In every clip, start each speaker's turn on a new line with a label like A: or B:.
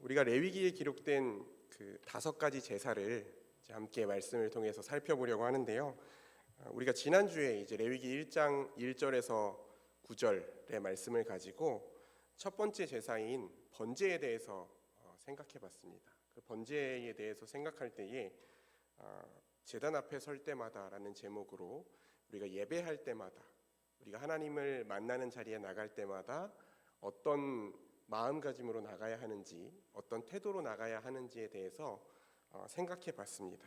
A: 우리가 레위기에 기록된 그 5가지 제사를 함께 말씀을 통해서 살펴보려고 하는데요. 우리가 지난주에 이제 레위기 1장 1절에서 9절의 말씀을 가지고 첫 번째 제사인 번제에 대해서 생각해 봤습니다. 그 번제에 대해서 생각할 때에 제단 앞에 설 때마다라는 제목으로 우리가 예배할 때마다, 우리가 하나님을 만나는 자리에 나갈 때마다 어떤 마음가짐으로 나가야 하는지, 어떤 태도로 나가야 하는지에 대해서 생각해 봤습니다.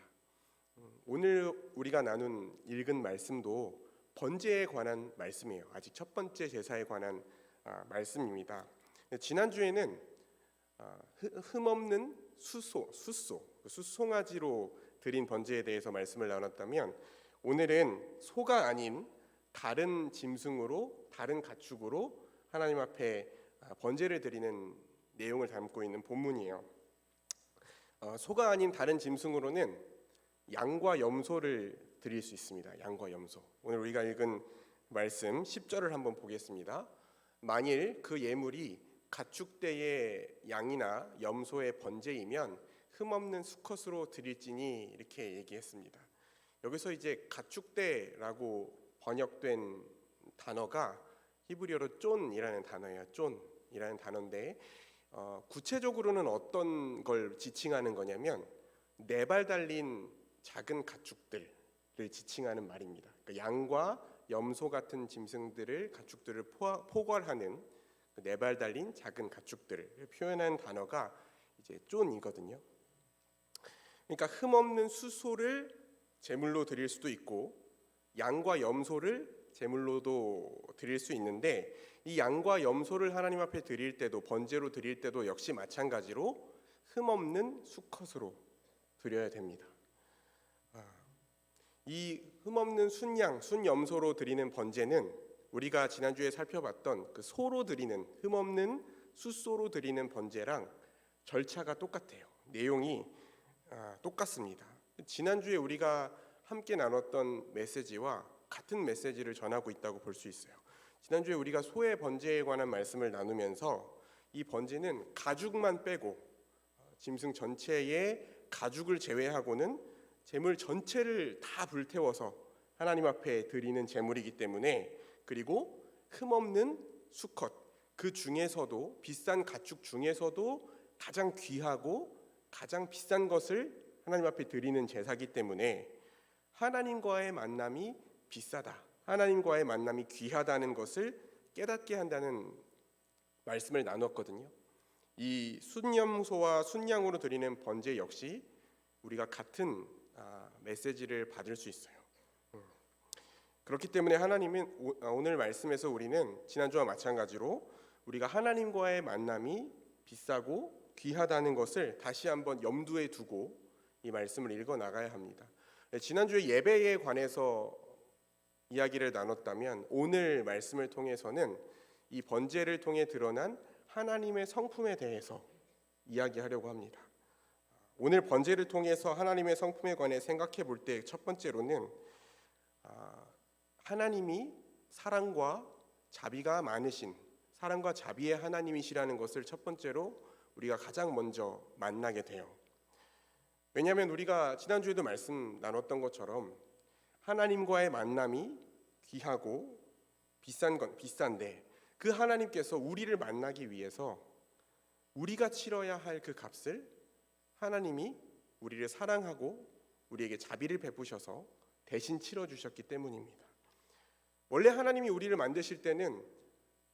A: 오늘 우리가 읽은 말씀도 번제에 관한 말씀이에요. 아직 첫 번째 제사에 관한 말씀입니다. 지난주에는 흠없는 수송아지로 드린 번제에 대해서 말씀을 나눴다면, 오늘은 소가 아닌 다른 짐승으로, 다른 가축으로 하나님 앞에 번제를 드리는 내용을 담고 있는 본문이에요. 소가 아닌 다른 짐승으로는 양과 염소를 드릴 수 있습니다. 양과 염소. 오늘 우리가 읽은 말씀 10절을 한번 보겠습니다. 만일 그 예물이 가축대의 양이나 염소의 번제이면 흠없는 수컷으로 드릴지니, 이렇게 얘기했습니다. 여기서 이제 가축대라고 번역된 단어가 히브리어로 쫀이라는 단어예요. 쫀이라는 단어인데 구체적으로는 어떤 걸 지칭하는 거냐면 4발 달린 작은 가축들을 지칭하는 말입니다. 그러니까 양과 염소 같은 짐승들을, 가축들을 포괄하는 4발 달린 작은 가축들을 표현한 단어가 이제 쫀이거든요. 그러니까 흠없는 수소를 제물로 드릴 수도 있고 양과 염소를 제물로도 드릴 수 있는데, 이 양과 염소를 하나님 앞에 드릴 때도, 번제로 드릴 때도 역시 마찬가지로 흠없는 수컷으로 드려야 됩니다. 이 흠없는 순양, 순염소로 드리는 번제는 우리가 지난주에 살펴봤던 그 소로 드리는, 흠없는 숫소로 드리는 번제랑 절차가 똑같아요. 내용이 똑같습니다. 지난주에 우리가 함께 나눴던 메시지와 같은 메시지를 전하고 있다고 볼 수 있어요. 지난주에 우리가 소의 번제에 관한 말씀을 나누면서 이 번제는 가죽만 빼고, 짐승 전체의 가죽을 제외하고는 제물 전체를 다 불태워서 하나님 앞에 드리는 제물이기 때문에, 그리고 흠없는 수컷, 그 중에서도, 비싼 가축 중에서도 가장 귀하고 가장 비싼 것을 하나님 앞에 드리는 제사이기 때문에 하나님과의 만남이 비싸다, 하나님과의 만남이 귀하다는 것을 깨닫게 한다는 말씀을 나눴거든요. 이 순염소와 순양으로 드리는 번제 역시 우리가 같은 메시지를 받을 수 있어요. 그렇기 때문에 하나님은 오늘 말씀에서 우리는 지난주와 마찬가지로 우리가 하나님과의 만남이 비싸고 귀하다는 것을 다시 한번 염두에 두고 이 말씀을 읽어 나가야 합니다. 지난주에 예배에 관해서 이야기를 나눴다면, 오늘 말씀을 통해서는 이 번제를 통해 드러난 하나님의 성품에 대해서 이야기하려고 합니다. 오늘 번제를 통해서 하나님의 성품에 관해 생각해 볼 때 첫 번째로는 하나님이 사랑과 자비가 많으신, 사랑과 자비의 하나님이시라는 것을 첫 번째로 우리가 가장 먼저 만나게 돼요. 왜냐하면 우리가 지난주에도 말씀 나눴던 것처럼 하나님과의 만남이 귀하고 비싼 건 비싼데, 그 하나님께서 우리를 만나기 위해서 우리가 치러야 할 그 값을 하나님이 우리를 사랑하고 우리에게 자비를 베푸셔서 대신 치러주셨기 때문입니다. 원래 하나님이 우리를 만드실 때는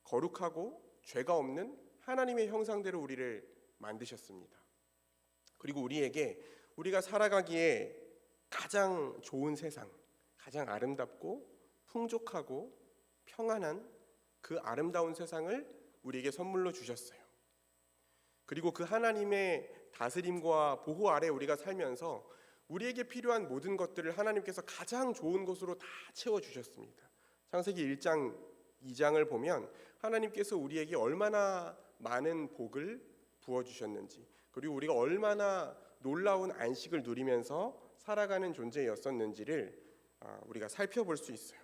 A: 거룩하고 죄가 없는 하나님의 형상대로 우리를 만드셨습니다. 그리고 우리에게 우리가 살아가기에 가장 좋은 세상, 가장 아름답고 풍족하고 평안한 그 아름다운 세상을 우리에게 선물로 주셨어요. 그리고 그 하나님의 다스림과 보호 아래 우리가 살면서 우리에게 필요한 모든 것들을 하나님께서 가장 좋은 것으로 다 채워주셨습니다. 창세기 1장 2장을 보면 하나님께서 우리에게 얼마나 많은 복을 부어주셨는지, 그리고 우리가 얼마나 놀라운 안식을 누리면서 살아가는 존재였었는지를 우리가 살펴볼 수 있어요.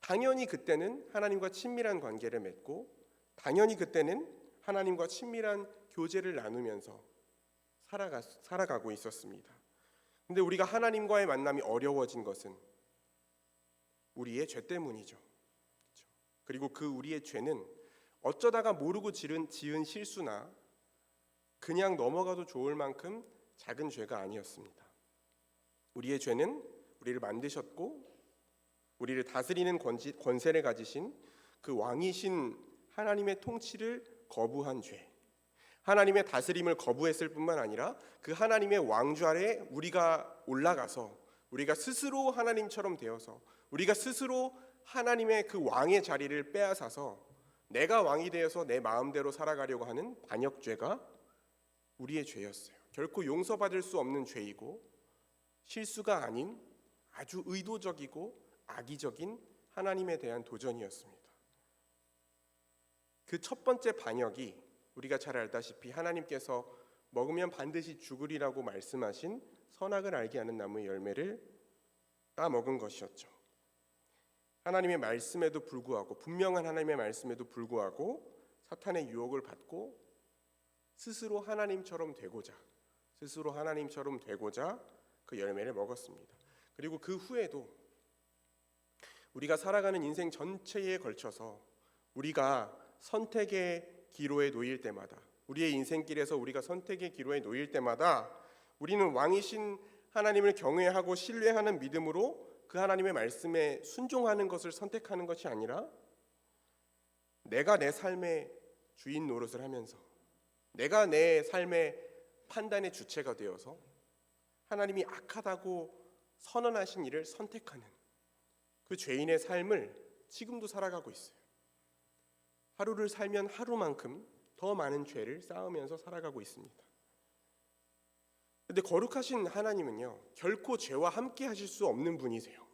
A: 당연히 그때는 하나님과 친밀한 관계를 맺고, 당연히 그때는 하나님과 친밀한 교제를 나누면서 살아가고 있었습니다. 근데 우리가 하나님과의 만남이 어려워진 것은 우리의 죄 때문이죠. 그렇죠? 그리고 그 우리의 죄는 어쩌다가 모르고 지은 실수나 그냥 넘어가도 좋을 만큼 작은 죄가 아니었습니다. 우리의 죄는 우리를 만드셨고 우리를 다스리는 권세를 가지신 그 왕이신 하나님의 통치를 거부한 죄, 하나님의 다스림을 거부했을 뿐만 아니라 그 하나님의 왕좌 아래 우리가 올라가서 우리가 스스로 하나님처럼 되어서 우리가 스스로 하나님의 그 왕의 자리를 빼앗아서 내가 왕이 되어서 내 마음대로 살아가려고 하는 반역죄가 우리의 죄였어요. 결코 용서받을 수 없는 죄이고 실수가 아닌 아주 의도적이고 악의적인 하나님에 대한 도전이었습니다. 그 첫 번째 반역이 우리가 잘 알다시피 하나님께서 먹으면 반드시 죽으리라고 말씀하신 선악을 알게 하는 나무의 열매를 따먹은 것이었죠. 하나님의 말씀에도 불구하고, 분명한 하나님의 말씀에도 불구하고 사탄의 유혹을 받고 스스로 하나님처럼 되고자 그 열매를 먹었습니다. 그리고 그 후에도 우리가 살아가는 인생 전체에 걸쳐서 우리가 선택의 기로에 놓일 때마다, 우리의 인생길에서 우리가 선택의 기로에 놓일 때마다 우리는 왕이신 하나님을 경외하고 신뢰하는 믿음으로 그 하나님의 말씀에 순종하는 것을 선택하는 것이 아니라 내가 내 삶의 주인 노릇을 하면서 내가 내 삶의 판단의 주체가 되어서 하나님이 악하다고 선언하신 일을 선택하는 그 죄인의 삶을 지금도 살아가고 있어요. 하루를 살면 하루만큼 더 많은 죄를 쌓으면서 살아가고 있습니다. 그런데 거룩하신 하나님은요, 결코 죄와 함께 하실 수 없는 분이세요.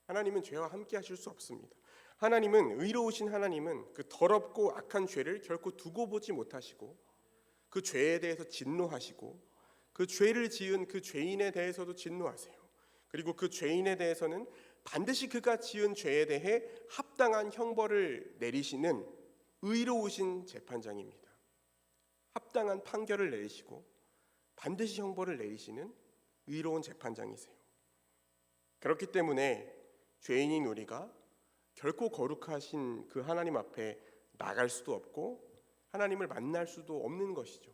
A: 하나님은 죄와 함께 하실 수 없습니다. 하나님은, 의로우신 하나님은 그 더럽고 악한 죄를 결코 두고 보지 못하시고 그 죄에 대해서 진노하시고 그 죄를 지은 그 죄인에 대해서도 진노하세요. 그리고 그 죄인에 대해서는 반드시 그가 지은 죄에 대해 합당한 형벌을 내리시는 의로우신 재판장입니다. 합당한 판결을 내리시고 반드시 형벌을 내리시는 의로운 재판장이세요. 그렇기 때문에 죄인인 우리가 결코 거룩하신 그 하나님 앞에 나갈 수도 없고 하나님을 만날 수도 없는 것이죠.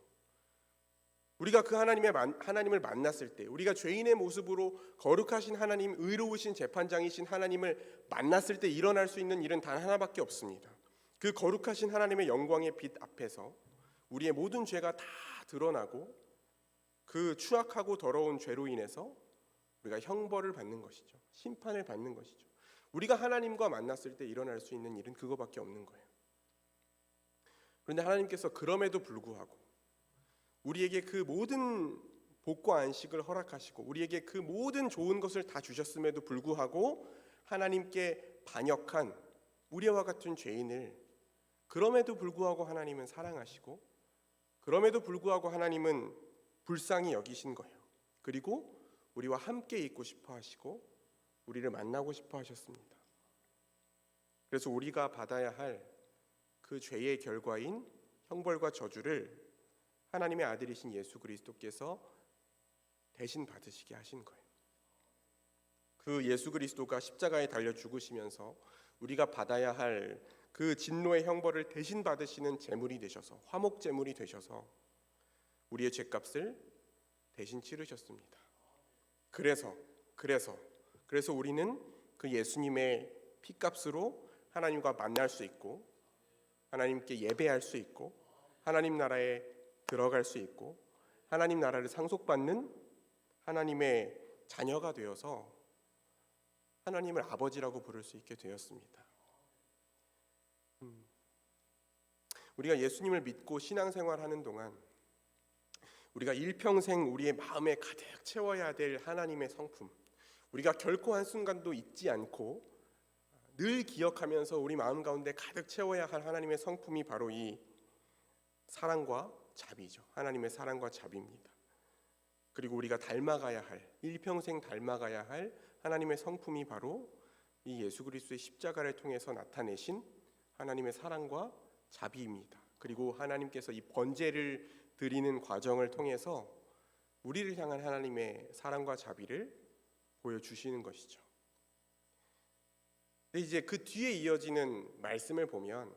A: 우리가 그 하나님을 만났을 때, 우리가 죄인의 모습으로 거룩하신 하나님, 의로우신 재판장이신 하나님을 만났을 때 일어날 수 있는 일은 단 하나밖에 없습니다. 그 거룩하신 하나님의 영광의 빛 앞에서 우리의 모든 죄가 다 드러나고 그 추악하고 더러운 죄로 인해서 우리가 형벌을 받는 것이죠. 심판을 받는 것이죠. 우리가 하나님과 만났을 때 일어날 수 있는 일은 그거밖에 없는 거예요. 그런데 하나님께서 그럼에도 불구하고 우리에게 그 모든 복과 안식을 허락하시고 우리에게 그 모든 좋은 것을 다 주셨음에도 불구하고 하나님께 반역한 우리와 같은 죄인을 그럼에도 불구하고 하나님은 사랑하시고 그럼에도 불구하고 하나님은 불쌍히 여기신 거예요. 그리고 우리와 함께 있고 싶어 하시고 우리를 만나고 싶어 하셨습니다. 그래서 우리가 받아야 할 그 죄의 결과인 형벌과 저주를 하나님의 아들이신 예수 그리스도께서 대신 받으시게 하신 거예요. 그 예수 그리스도가 십자가에 달려 죽으시면서 우리가 받아야 할 그 진노의 형벌을 대신 받으시는 제물이 되셔서, 화목 제물이 되셔서 우리의 죄값을 대신 치르셨습니다. 그래서 우리는 그 예수님의 피값으로 하나님과 만날 수 있고 하나님께 예배할 수 있고 하나님 나라에 들어갈 수 있고 하나님 나라를 상속받는 하나님의 자녀가 되어서 하나님을 아버지라고 부를 수 있게 되었습니다. 우리가 예수님을 믿고 신앙생활하는 동안 우리가 일평생 우리의 마음에 가득 채워야 될 하나님의 성품, 우리가 결코 한순간도 잊지 않고 늘 기억하면서 우리 마음 가운데 가득 채워야 할 하나님의 성품이 바로 이 사랑과 자비죠. 하나님의 사랑과 자비입니다. 그리고 우리가 닮아가야 할, 일평생 닮아가야 할 하나님의 성품이 바로 이 예수 그리스도의 십자가를 통해서 나타내신 하나님의 사랑과 자비입니다. 그리고 하나님께서 이 번제를 드리는 과정을 통해서 우리를 향한 하나님의 사랑과 자비를 보여주시는 것이죠. 근데 이제 그 뒤에 이어지는 말씀을 보면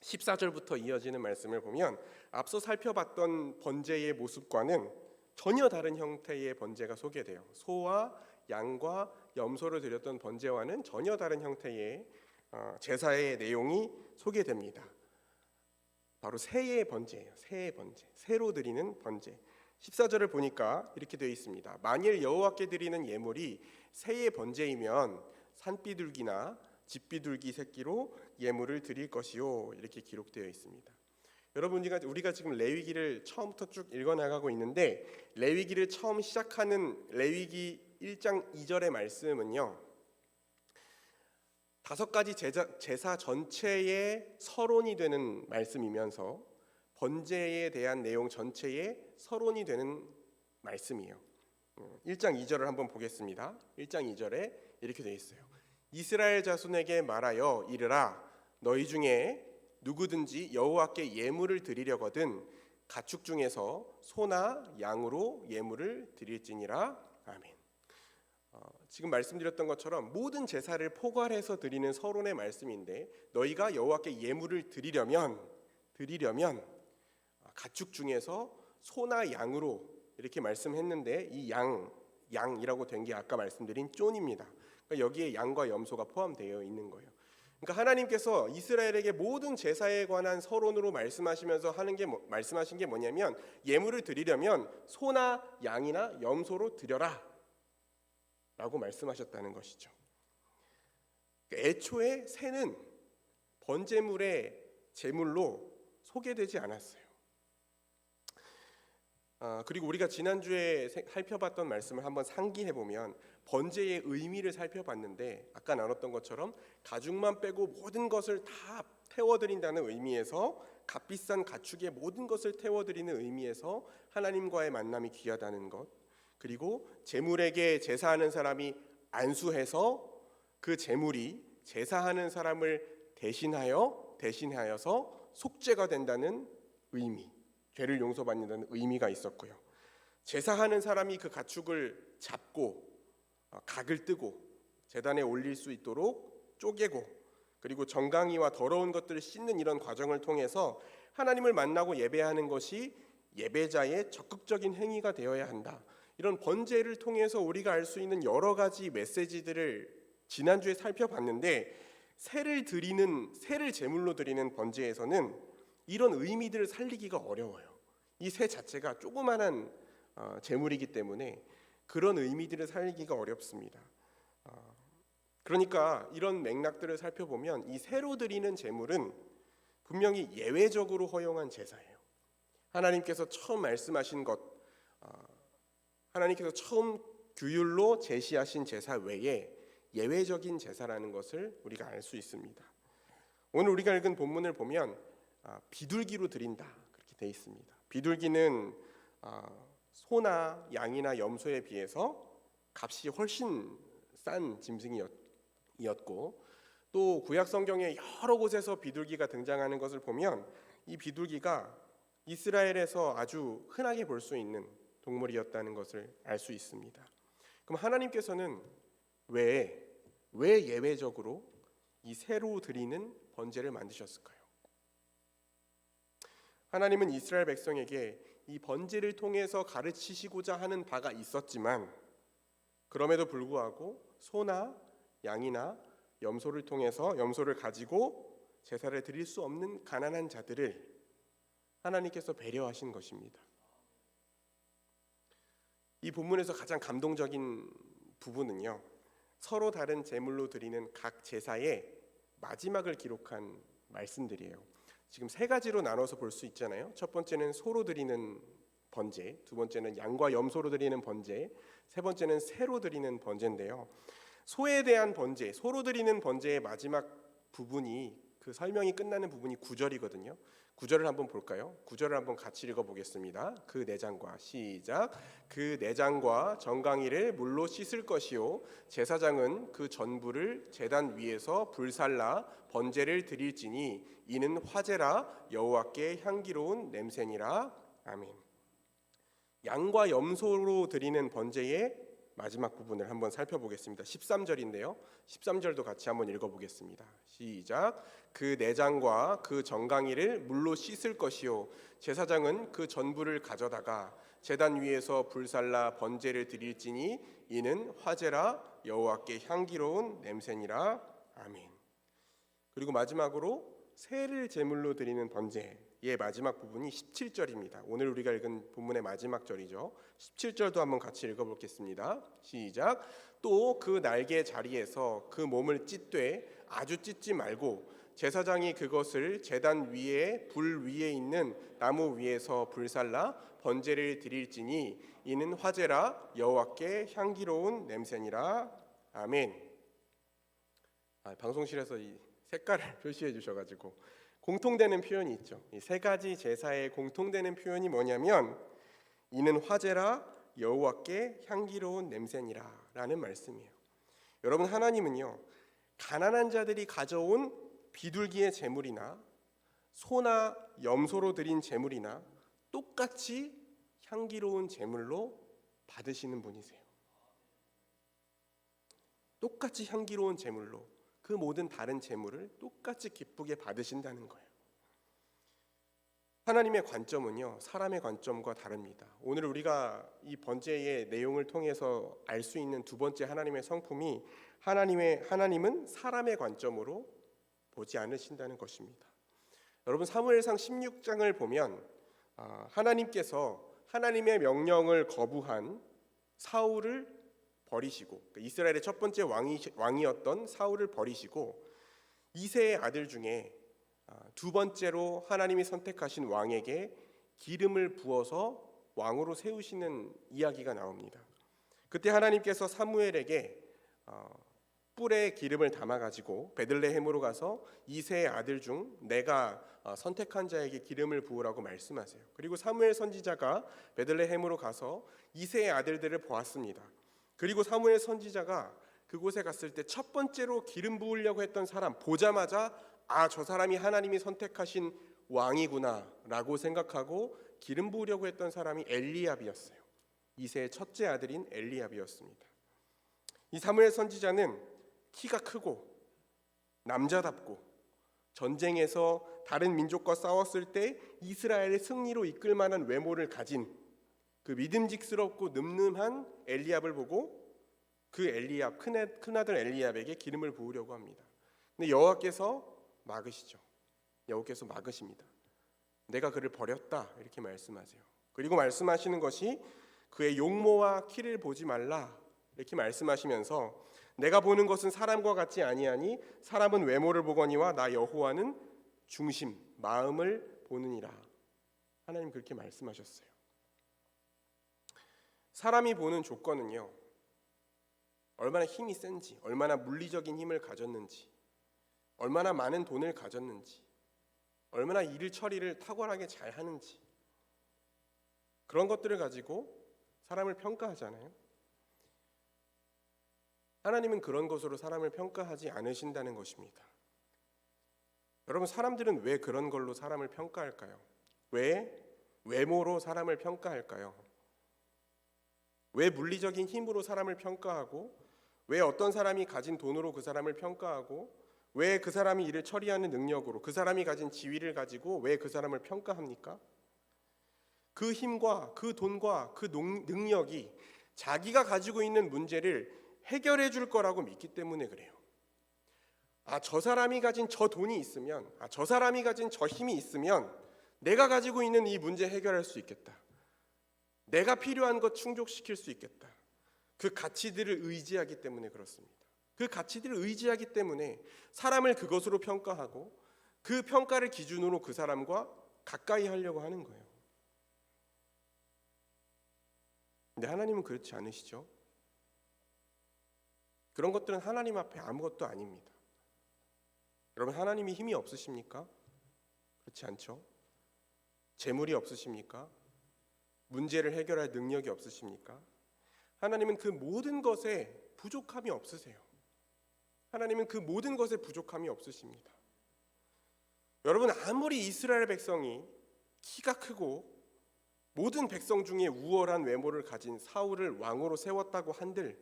A: 14절부터 이어지는 말씀을 보면 앞서 살펴봤던 번제의 모습과는 전혀 다른 형태의 번제가 소개돼요. 소와 양과 염소를 드렸던 번제와는 전혀 다른 형태의 제사의 내용이 소개됩니다. 바로 새의 번제예요. 새의 번제, 새로 드리는 번제. 14절을 보니까 이렇게 되어 있습니다. 만일 여호와께 드리는 예물이 새의 번제이면 산비둘기나 집비둘기 새끼로 예물을 드릴 것이요, 이렇게 기록되어 있습니다. 여러분, 우리가 지금 레위기를 처음부터 쭉 읽어나가고 있는데 레위기를 처음 시작하는 레위기 1장 2절의 말씀은요, 5가지 제사 전체의 서론이 되는 말씀이면서 번제에 대한 내용 전체의 서론이 되는 말씀이에요. 1장 2절을 한번 보겠습니다. 1장 2절에 이렇게 되어 있어요. 이스라엘 자손에게 말하여 이르라, 너희 중에 누구든지 여호와께 예물을 드리려거든 가축 중에서 소나 양으로 예물을 드릴지니라. 아멘. 지금 말씀드렸던 것처럼 모든 제사를 포괄해서 드리는 서론의 말씀인데, 너희가 여호와께 예물을 드리려면 가축 중에서 소나 양으로, 이렇게 말씀했는데 이 양이라고 된 게 아까 말씀드린 쫀입니다. 그러니까 여기에 양과 염소가 포함되어 있는 거예요. 그러니까 하나님께서 이스라엘에게 모든 제사에 관한 서론으로 말씀하시면서 말씀하신 게 뭐냐면, 예물을 드리려면 소나 양이나 염소로 드려라 라고 말씀하셨다는 것이죠. 그러니까 애초에 새는 번제물의 제물로 소개되지 않았어요. 그리고 우리가 지난주에 살펴봤던 말씀을 한번 상기해보면 번제의 의미를 살펴봤는데, 아까 나눴던 것처럼 가죽만 빼고 모든 것을 다 태워드린다는 의미에서, 값비싼 가축의 모든 것을 태워드리는 의미에서 하나님과의 만남이 귀하다는 것, 그리고 제물에게 제사하는 사람이 안수해서 그 제물이 제사하는 사람을 대신하여서 속죄가 된다는 의미, 죄를 용서받는다는 의미가 있었고요. 제사하는 사람이 그 가축을 잡고 각을 뜨고 제단에 올릴 수 있도록 쪼개고, 그리고 정강이와 더러운 것들을 씻는 이런 과정을 통해서 하나님을 만나고 예배하는 것이 예배자의 적극적인 행위가 되어야 한다. 이런 번제를 통해서 우리가 알 수 있는 여러 가지 메시지들을 지난주에 살펴봤는데, 새를 제물로 드리는 번제에서는 이런 의미들을 살리기가 어려워요. 이 새 자체가 조그만한 제물이기 때문에 그런 의미들을 살리기가 어렵습니다. 그러니까 이런 맥락들을 살펴보면 이 새로 드리는 제물은 분명히 예외적으로 허용한 제사예요. 하나님께서 처음 말씀하신 것, 하나님께서 처음 규율로 제시하신 제사 외에 예외적인 제사라는 것을 우리가 알 수 있습니다. 오늘 우리가 읽은 본문을 보면 비둘기로 드린다, 그렇게 되어 있습니다. 비둘기는 소나 양이나 염소에 비해서 값이 훨씬 싼 짐승이었고, 또 구약 성경에 여러 곳에서 비둘기가 등장하는 것을 보면 이 비둘기가 이스라엘에서 아주 흔하게 볼 수 있는 동물이었다는 것을 알 수 있습니다. 그럼 하나님께서는 왜 예외적으로 이 새로 드리는 번제를 만드셨을까요? 하나님은 이스라엘 백성에게 이 번제를 통해서 가르치시고자 하는 바가 있었지만, 그럼에도 불구하고 소나 양이나 염소를 가지고 제사를 드릴 수 없는 가난한 자들을 하나님께서 배려하신 것입니다. 이 본문에서 가장 감동적인 부분은요, 서로 다른 제물로 드리는 각 제사의 마지막을 기록한 말씀들이에요. 지금 3가지로 나눠서 볼 수 있잖아요. 첫 번째는 소로 드리는 번제, 두 번째는 양과 염소로 드리는 번제, 세 번째는 새로 드리는 번제인데요. 소에 대한 번제, 소로 드리는 번제의 마지막 부분이, 그 설명이 끝나는 부분이 9절이거든요. 구절을 한번 볼까요? 구절을 한번 같이 읽어보겠습니다. 그 내장과 시작. 그 내장과 정강이를 물로 씻을 것이요 제사장은 그 전부를 제단 위에서 불살라 번제를 드릴지니 이는 화제라 여호와께 향기로운 냄새니라. 아멘. 양과 염소로 드리는 번제의 마지막 부분을 한번 살펴보겠습니다. 13절인데요. 13절도 같이 한번 읽어보겠습니다. 시작. 그 내장과 그 정강이를 물로 씻을 것이요 제사장은 그 전부를 가져다가 제단 위에서 불살라 번제를 드릴지니 이는 화제라 여호와께 향기로운 냄새니라. 아멘. 그리고 마지막으로 새를 제물로 드리는 번제의 마지막 부분이 17절입니다. 오늘 우리가 읽은 본문의 마지막 절이죠. 17절도 한번 같이 읽어보겠습니다. 시작. 또 그 날개 자리에서 그 몸을 찢되 아주 찢지 말고 제사장이 그것을 제단 위에 불 위에 있는 나무 위에서 불살라 번제를 드릴지니 이는 화제라 여호와께 향기로운 냄새니라. 아멘. 방송실에서 이 색깔을 표시해 주셔가지고 공통되는 표현이 있죠. 이 세 가지 제사의 공통되는 표현이 뭐냐면 이는 화제라 여호와께 향기로운 냄새니라라는 말씀이에요. 여러분, 하나님은요 가난한 자들이 가져온 비둘기의 제물이나 소나 염소로 드린 제물이나 똑같이 향기로운 제물로 받으시는 분이세요. 똑같이 향기로운 제물로 그 모든 다른 제물을 똑같이 기쁘게 받으신다는 거예요. 하나님의 관점은요 사람의 관점과 다릅니다. 오늘 우리가 이 번제의 내용을 통해서 알 수 있는 두 번째 하나님의 성품이 하나님은 사람의 관점으로 보지 않으신다는 것입니다. 여러분, 사무엘상 16장을 보면 하나님께서 하나님의 명령을 거부한 사울을 버리시고 이스라엘의 첫 번째 왕이었던 사울을 버리시고 이새의 아들 중에 두 번째로 하나님이 선택하신 왕에게 기름을 부어서 왕으로 세우시는 이야기가 나옵니다. 그때 하나님께서 사무엘에게 뿔에 기름을 담아가지고 베들레헴으로 가서 이새의 아들 중 내가 선택한 자에게 기름을 부으라고 말씀하세요. 그리고 사무엘 선지자가 베들레헴으로 가서 이새의 아들들을 보았습니다. 그리고 사무엘 선지자가 그곳에 갔을 때 첫 번째로 기름 부으려고 했던 사람 보자마자 저 사람이 하나님이 선택하신 왕이구나 라고 생각하고 기름 부으려고 했던 사람이 엘리압이었어요. 이새의 첫째 아들인 엘리압이었습니다. 이 사무엘 선지자는 키가 크고 남자답고 전쟁에서 다른 민족과 싸웠을 때 이스라엘의 승리로 이끌 만한 외모를 가진 그 믿음직스럽고 늠름한 엘리압을 보고 그 엘리압 큰아들 엘리압에게 기름을 부으려고 합니다. 근데 여호와께서 막으시죠. 여호와께서 막으십니다. 내가 그를 버렸다 이렇게 말씀하세요. 그리고 말씀하시는 것이 그의 용모와 키를 보지 말라 이렇게 말씀하시면서 내가 보는 것은 사람과 같지 아니하니 사람은 외모를 보거니와 나 여호와는 중심 마음을 보느니라. 하나님 그렇게 말씀하셨어요. 사람이 보는 조건은요 얼마나 힘이 센지, 얼마나 물리적인 힘을 가졌는지, 얼마나 많은 돈을 가졌는지, 얼마나 일 처리를 탁월하게 잘 하는지 그런 것들을 가지고 사람을 평가하잖아요. 하나님은 그런 것으로 사람을 평가하지 않으신다는 것입니다. 여러분, 사람들은 왜 그런 걸로 사람을 평가할까요? 왜 외모로 사람을 평가할까요? 왜 물리적인 힘으로 사람을 평가하고 왜 어떤 사람이 가진 돈으로 그 사람을 평가하고 왜 그 사람이 일을 처리하는 능력으로 그 사람이 가진 지위를 가지고 왜 그 사람을 평가합니까? 그 힘과 그 돈과 그 능력이 자기가 가지고 있는 문제를 해결해 줄 거라고 믿기 때문에 그래요. 저 사람이 가진 저 돈이 있으면 저 사람이 가진 저 힘이 있으면 내가 가지고 있는 이 문제 해결할 수 있겠다. 내가 필요한 것 충족시킬 수 있겠다. 그 가치들을 의지하기 때문에 그렇습니다. 그 가치들을 의지하기 때문에 사람을 그것으로 평가하고 그 평가를 기준으로 그 사람과 가까이 하려고 하는 거예요. 근데 하나님은 그렇지 않으시죠? 그런 것들은 하나님 앞에 아무것도 아닙니다. 여러분, 하나님이 힘이 없으십니까? 그렇지 않죠? 재물이 없으십니까? 문제를 해결할 능력이 없으십니까? 하나님은 그 모든 것에 부족함이 없으세요. 하나님은 그 모든 것에 부족함이 없으십니다. 여러분, 아무리 이스라엘 백성이 키가 크고 모든 백성 중에 우월한 외모를 가진 사울을 왕으로 세웠다고 한들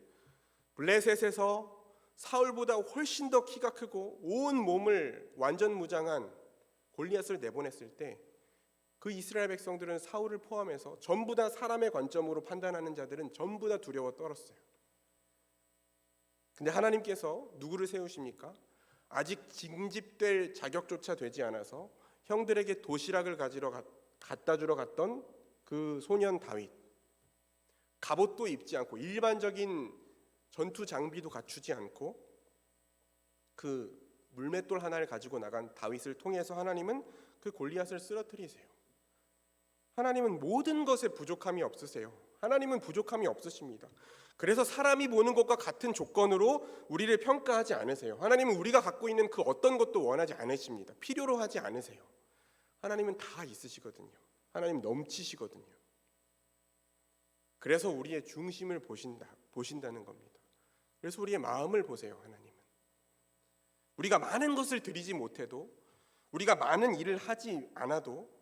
A: 블레셋에서 사울보다 훨씬 더 키가 크고 온 몸을 완전 무장한 골리앗을 내보냈을 때 그 이스라엘 백성들은 사울을 포함해서 전부 다 사람의 관점으로 판단하는 자들은 전부 다 두려워 떨었어요. 근데 하나님께서 누구를 세우십니까? 아직 징집될 자격조차 되지 않아서 형들에게 도시락을 갖다 주러 갔던 그 소년 다윗, 갑옷도 입지 않고 일반적인 전투 장비도 갖추지 않고 그 물맷돌 하나를 가지고 나간 다윗을 통해서 하나님은 그 골리앗을 쓰러뜨리세요. 하나님은 모든 것에 부족함이 없으세요. 하나님은 부족함이 없으십니다. 그래서 사람이 보는 것과 같은 조건으로 우리를 평가하지 않으세요. 하나님은 우리가 갖고 있는 그 어떤 것도 원하지 않으십니다. 필요로 하지 않으세요. 하나님은 다 있으시거든요. 하나님 넘치시거든요. 그래서 우리의 중심을 보신다는 겁니다. 그래서 우리의 마음을 보세요. 하나님은 우리가 많은 것을 드리지 못해도, 우리가 많은 일을 하지 않아도,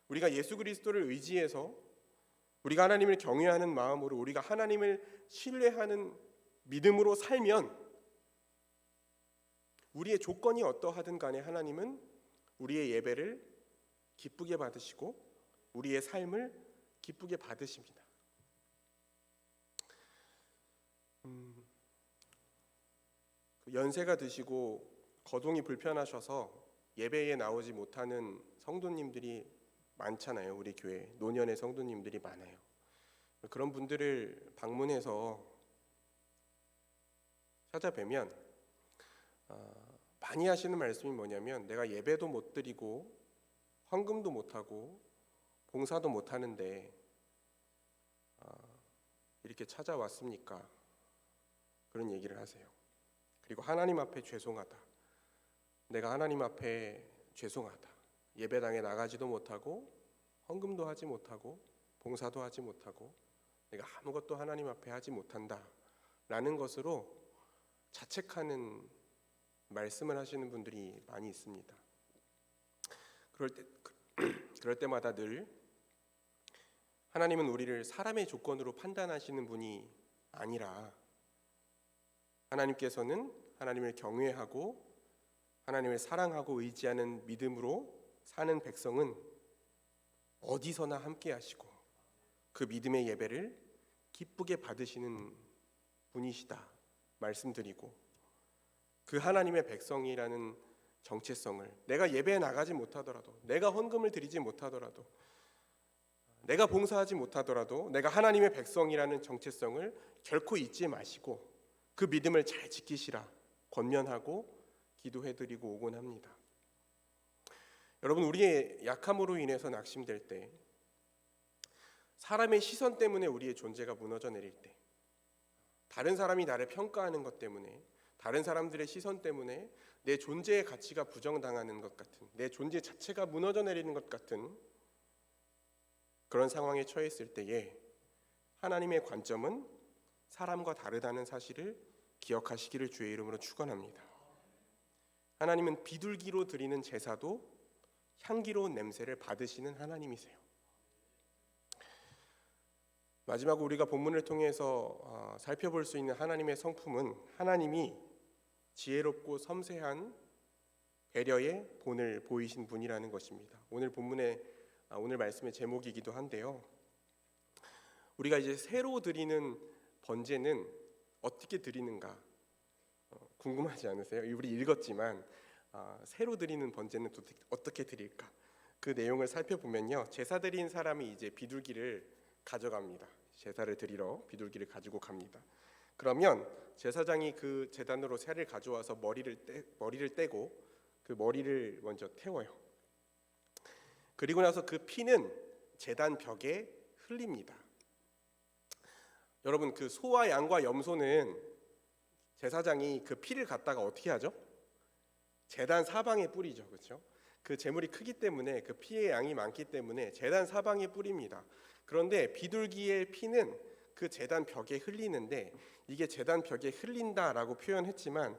A: 우리가 예수 그리스도를 의지해서 우리가 하나님을 경외하는 마음으로 우리가 하나님을 신뢰하는 믿음으로 살면 우리의 조건이 어떠하든 간에 하나님은 우리의 예배를 기쁘게 받으시고 우리의 삶을 기쁘게 받으십니다. 연세가 드시고 거동이 불편하셔서 예배에 나오지 못하는 성도님들이 많잖아요. 우리 교회 노년의 성도님들이 많아요. 그런 분들을 방문해서 찾아뵈면 많이 하시는 말씀이 뭐냐면, 내가 예배도 못 드리고 헌금도 못 하고 봉사도 못 하는데 이렇게 찾아왔습니까? 그런 얘기를 하세요. 그리고 하나님 앞에 죄송하다. 내가 하나님 앞에 죄송하다. 예배당에 나가지도 못하고 헌금도 하지 못하고 봉사도 하지 못하고 내가 아무것도 하나님 앞에 하지 못한다 라는 것으로 자책하는 말씀을 하시는 분들이 많이 있습니다. 그럴 때마다 늘 하나님은 우리를 사람의 조건으로 판단하시는 분이 아니라 하나님께서는 하나님을 경외하고 하나님을 사랑하고 의지하는 믿음으로 사는 백성은 어디서나 함께 하시고 그 믿음의 예배를 기쁘게 받으시는 분이시다 말씀드리고, 그 하나님의 백성이라는 정체성을 내가 예배에 나가지 못하더라도, 내가 헌금을 드리지 못하더라도, 내가 봉사하지 못하더라도 내가 하나님의 백성이라는 정체성을 결코 잊지 마시고 그 믿음을 잘 지키시라 권면하고 기도해드리고 오곤 합니다. 여러분, 우리의 약함으로 인해서 낙심될 때, 사람의 시선 때문에 우리의 존재가 무너져 내릴 때, 다른 사람이 나를 평가하는 것 때문에, 다른 사람들의 시선 때문에 내 존재의 가치가 부정당하는 것 같은, 내 존재 자체가 무너져 내리는 것 같은 그런 상황에 처했을 때에 하나님의 관점은 사람과 다르다는 사실을 기억하시기를 주의 이름으로 축원합니다. 하나님은 비둘기로 드리는 제사도 향기로운 냄새를 받으시는 하나님이세요. 마지막으로 우리가 본문을 통해서 살펴볼 수 있는 하나님의 성품은, 하나님이 지혜롭고 섬세한 배려의 본을 보이신 분이라는 것입니다. 오늘 말씀의 제목이기도 한데요. 우리가 이제 새로 드리는 번제는 어떻게 드리는가 궁금하지 않으세요? 우리 읽었지만 새로 드리는 번제는 어떻게 드릴까? 그 내용을 살펴보면요, 제사 드린 사람이 이제 비둘기를 가져갑니다. 제사를 드리러 비둘기를 가지고 갑니다. 그러면 제사장이 그 제단으로 새를 가져와서 머리를 떼고 그 머리를 먼저 태워요. 그리고 나서 그 피는 제단 벽에 흘립니다. 여러분, 그 소와 양과 염소는 제사장이 그 피를 갖다가 어떻게 하죠? 제단 사방에 뿌리죠, 그렇죠? 그 제물이 크기 때문에 그 피의 양이 많기 때문에 제단 사방에 뿌립니다. 그런데 비둘기의 피는 그 제단 벽에 흘리는데 이게 제단 벽에 흘린다라고 표현했지만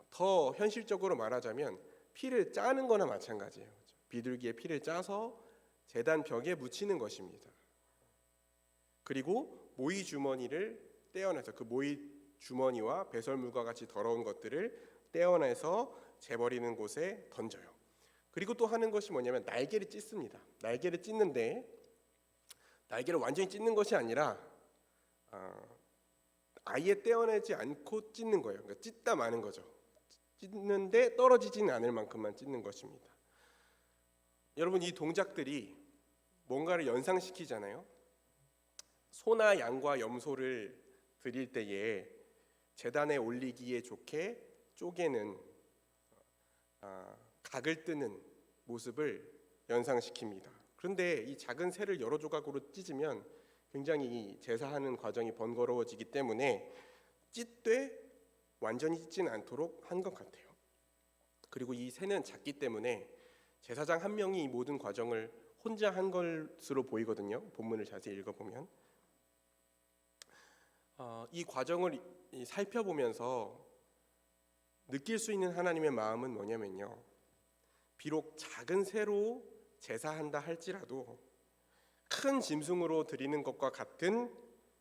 A: 더 현실적으로 말하자면 피를 짜는 거나 마찬가지예요. 그렇죠? 비둘기의 피를 짜서 제단 벽에 묻히는 것입니다. 그리고 모이 주머니를 떼어내서 그 모이 주머니와 배설물과 같이 더러운 것들을 떼어내서 재버리는 곳에 던져요. 그리고 또 하는 것이 뭐냐면 날개를 찢습니다. 날개를 찢는데 날개를 완전히 찢는 것이 아니라 아예 떼어내지 않고 찢는 거예요. 그러니까 찢다 마는 거죠. 찢는데 떨어지지는 않을 만큼만 찢는 것입니다. 여러분, 이 동작들이 뭔가를 연상시키잖아요. 소나 양과 염소를 드릴 때에 제단에 올리기에 좋게 쪼개는 각을 뜨는 모습을 연상시킵니다. 그런데 이 작은 새를 여러 조각으로 찢으면 굉장히 제사하는 과정이 번거로워지기 때문에 찢되 완전히 찢지는 않도록 한 것 같아요. 그리고 이 새는 작기 때문에 제사장 한 명이 이 모든 과정을 혼자 한 것으로 보이거든요. 본문을 자세히 읽어보면 이 과정을 살펴보면서 느낄 수 있는 하나님의 마음은 뭐냐면요, 비록 작은 새로 제사한다 할지라도 큰 짐승으로 드리는 것과 같은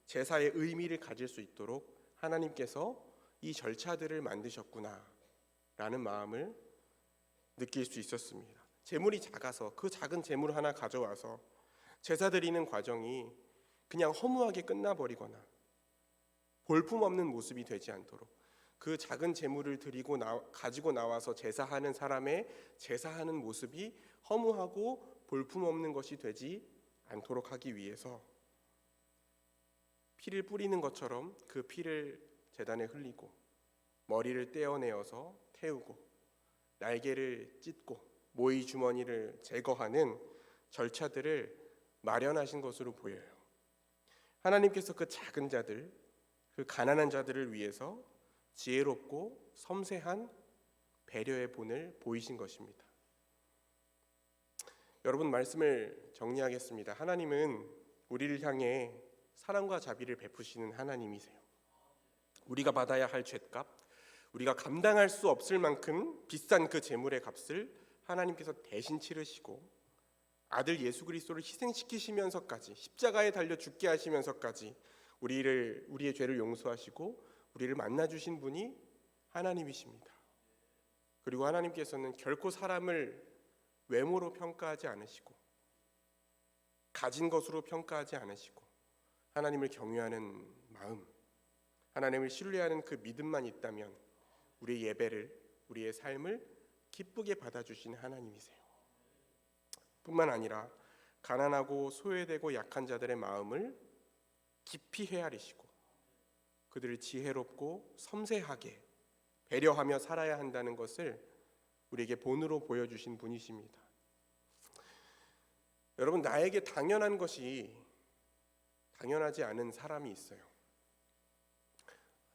A: 제사의 의미를 가질 수 있도록 하나님께서 이 절차들을 만드셨구나 라는 마음을 느낄 수 있었습니다. 제물이 작아서 그 작은 제물 하나 가져와서 제사 드리는 과정이 그냥 허무하게 끝나버리거나 볼품없는 모습이 되지 않도록 그 작은 제물을 가지고 나와서 제사하는 사람의 제사하는 모습이 허무하고 볼품없는 것이 되지 않도록 하기 위해서 피를 뿌리는 것처럼 그 피를 제단에 흘리고 머리를 떼어내어서 태우고 날개를 찢고 모이 주머니를 제거하는 절차들을 마련하신 것으로 보여요. 하나님께서 그 작은 자들, 그 가난한 자들을 위해서 지혜롭고 섬세한 배려의 본을 보이신 것입니다. 여러분, 말씀을 정리하겠습니다. 하나님은 우리를 향해 사랑과 자비를 베푸시는 하나님이세요. 우리가 받아야 할 죗값, 우리가 감당할 수 없을 만큼 비싼 그 제물의 값을 하나님께서 대신 치르시고 아들 예수 그리스도를 희생시키시면서까지 십자가에 달려 죽게 하시면서까지 우리의 죄를 용서하시고 우리를 만나주신 분이 하나님이십니다. 그리고 하나님께서는 결코 사람을 외모로 평가하지 않으시고 가진 것으로 평가하지 않으시고 하나님을 경외하는 마음, 하나님을 신뢰하는 그 믿음만 있다면 우리의 예배를, 우리의 삶을 기쁘게 받아주시는 하나님이세요. 뿐만 아니라 가난하고 소외되고 약한 자들의 마음을 깊이 헤아리시고 그들을 지혜롭고 섬세하게 배려하며 살아야 한다는 것을 우리에게 본으로 보여주신 분이십니다. 여러분, 나에게 당연한 것이 당연하지 않은 사람이 있어요.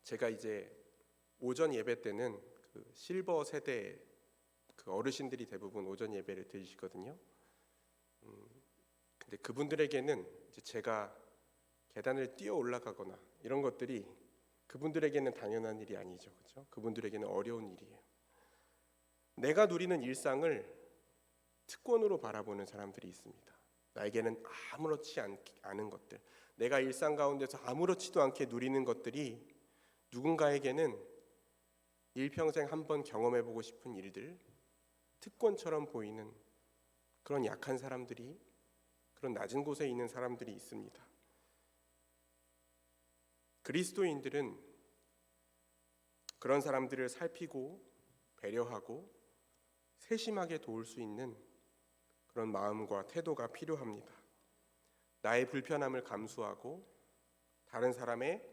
A: 제가 이제 오전 예배 때는 그 실버 세대 그 어르신들이 대부분 오전 예배를 드리시거든요. 근데 그분들에게는 이제 제가 계단을 뛰어 올라가거나 이런 것들이 그분들에게는 당연한 일이 아니죠, 그렇죠? 그분들에게는 어려운 일이에요. 내가 누리는 일상을 특권으로 바라보는 사람들이 있습니다. 나에게는 아무렇지 않은 것들, 내가 일상 가운데서 아무렇지도 않게 누리는 것들이 누군가에게는 일평생 한번 경험해보고 싶은 일들, 특권처럼 보이는 그런 약한 사람들이, 그런 낮은 곳에 있는 사람들이 있습니다. 그리스도인들은 그런 사람들을 살피고 배려하고 세심하게 도울 수 있는 그런 마음과 태도가 필요합니다. 나의 불편함을 감수하고 다른 사람의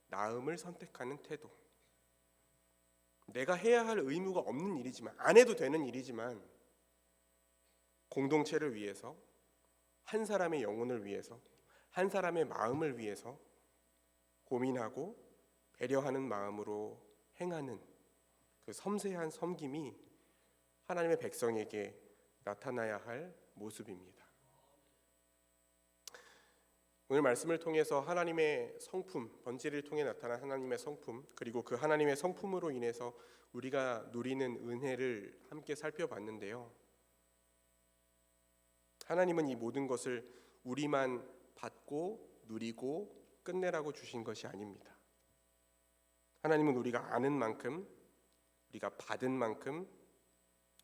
A: 나음을 선택하는 태도. 내가 해야 할 의무가 없는 일이지만, 안 해도 되는 일이지만 공동체를 위해서, 한 사람의 영혼을 위해서, 한 사람의 마음을 위해서 고민하고 배려하는 마음으로 행하는 그 섬세한 섬김이 하나님의 백성에게 나타나야 할 모습입니다. 오늘 말씀을 통해서 하나님의 성품, 번제를 통해 나타난 하나님의 성품, 그리고 그 하나님의 성품으로 인해서 우리가 누리는 은혜를 함께 살펴봤는데요. 하나님은 이 모든 것을 우리만 받고 누리고 끝내라고 주신 것이 아닙니다. 하나님은 우리가 아는 만큼, 우리가 받은 만큼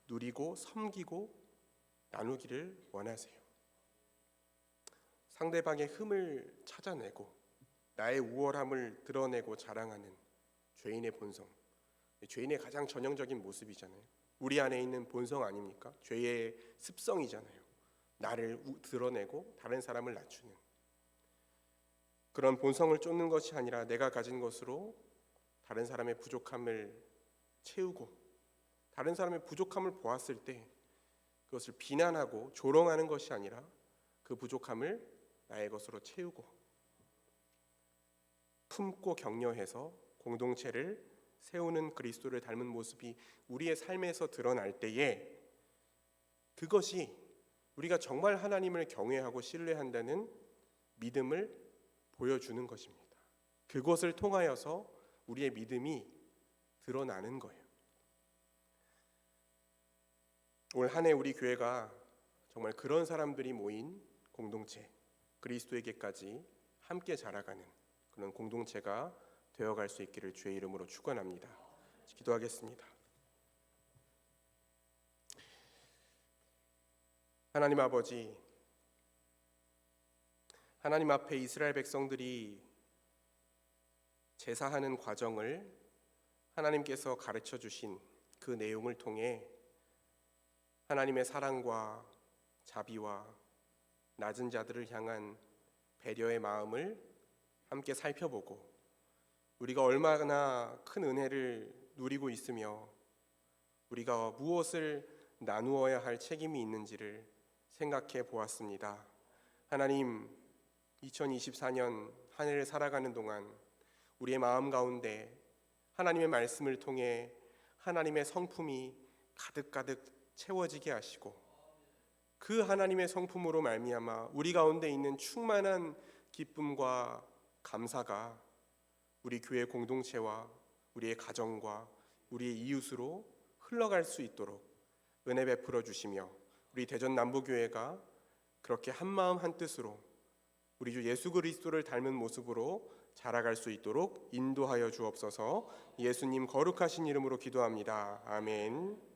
A: 누리고 섬기고 나누기를 원하세요. 상대방의 흠을 찾아내고 나의 우월함을 드러내고 자랑하는 죄인의 본성, 죄인의 가장 전형적인 모습이잖아요. 우리 안에 있는 본성 아닙니까? 죄의 습성이잖아요. 나를 드러내고 다른 사람을 낮추는 그런 본성을 쫓는 것이 아니라 내가 가진 것으로 다른 사람의 부족함을 채우고, 다른 사람의 부족함을 보았을 때 그것을 비난하고 조롱하는 것이 아니라 그 부족함을 나의 것으로 채우고 품고 격려해서 공동체를 세우는 그리스도를 닮은 모습이 우리의 삶에서 드러날 때에 그것이 우리가 정말 하나님을 경외하고 신뢰한다는 믿음을 보여주는 것입니다. 그것을 통하여서 우리의 믿음이 드러나는 거예요. 올 한 해 우리 교회가 정말 그런 사람들이 모인 공동체, 그리스도에게까지 함께 자라가는 그런 공동체가 되어갈 수 있기를 주의 이름으로 축원합니다. 기도하겠습니다. 하나님 아버지, 하나님 앞에 이스라엘 백성들이 제사하는 과정을 하나님께서 가르쳐 주신 그 내용을 통해 하나님의 사랑과 자비와 낮은 자들을 향한 배려의 마음을 함께 살펴보고 우리가 얼마나 큰 은혜를 누리고 있으며 우리가 무엇을 나누어야 할 책임이 있는지를 생각해 보았습니다. 하나님, 2024년 한 해를 살아가는 동안 우리의 마음 가운데 하나님의 말씀을 통해 하나님의 성품이 가득가득 채워지게 하시고 그 하나님의 성품으로 말미암아 우리 가운데 있는 충만한 기쁨과 감사가 우리 교회 공동체와 우리의 가정과 우리의 이웃으로 흘러갈 수 있도록 은혜 베풀어 주시며 우리 대전 남부교회가 그렇게 한마음 한뜻으로 우리 주 예수 그리스도를 닮은 모습으로 자라갈 수 있도록 인도하여 주옵소서. 예수님 거룩하신 이름으로 기도합니다. 아멘.